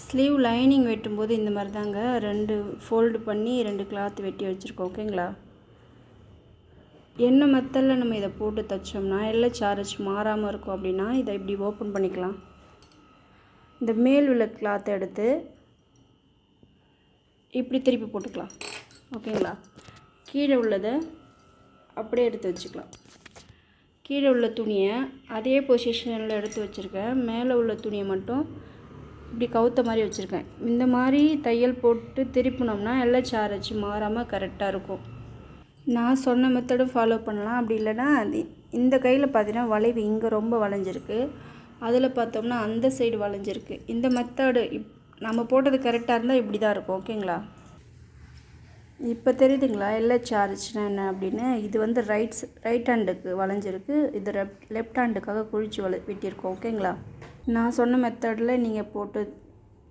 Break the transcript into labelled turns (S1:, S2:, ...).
S1: Sleeve lining வெட்டும்போது இந்த மாதிரி தாங்க 2 ஃபோல்டு பண்ணி 2 கிளாத் வெட்டி வச்சுருக்கோம். ஓகேங்களா? என்ன மெத்தடில் நம்ம இதை போட்டு தைச்சோம்னா எல்ஹெச்ஆர்ஹெச் மாறாமல் இருக்கும் அப்படின்னா இதை இப்படி ஓப்பன் பண்ணிக்கலாம். இந்த மேல் உள்ள கிளாத்தை எடுத்து இப்படி திருப்பி போட்டுக்கலாம். ஓகேங்களா? கீழே உள்ளதை அப்படியே எடுத்து வச்சுக்கலாம். கீழே உள்ள துணியை அதே பொசிஷனில் எடுத்து வச்சுருக்கேன். மேலே உள்ள துணியை மட்டும் இப்படி கவுத்த மாதிரி வச்சுருக்கேன். இந்த மாதிரி தையல் போட்டு திருப்பினோம்னா எல்ஹெச்ஆர்ஹெச் மாறாமல் கரெக்டாக இருக்கும். நான் சொன்ன மெத்தடும் ஃபாலோ பண்ணலாம். அப்படி இல்லைன்னா இந்த கையில் பார்த்தீங்கன்னா வளைவு இங்கே ரொம்ப வளைஞ்சிருக்கு, அதில் பார்த்தோம்னா அந்த சைடு வளைஞ்சிருக்கு. இந்த மெத்தடு நம்ம போட்டது கரெக்டாக இருந்தால் இப்படி தான் இருக்கும். ஓகேங்களா? இப்போ தெரியுதுங்களா எல்ஹெச்ஆர்ஹெச்னா என்ன அப்படின்னு? இது வந்து ரைட் ஹேண்டுக்கு வளைஞ்சிருக்கு, இது லெஃப்ட் ஹேண்டுக்காக குழிச்சு வெட்டியிருக்கோம். ஓகேங்களா? நான் சொன்ன மெத்தடில் நீங்கள் போட்டு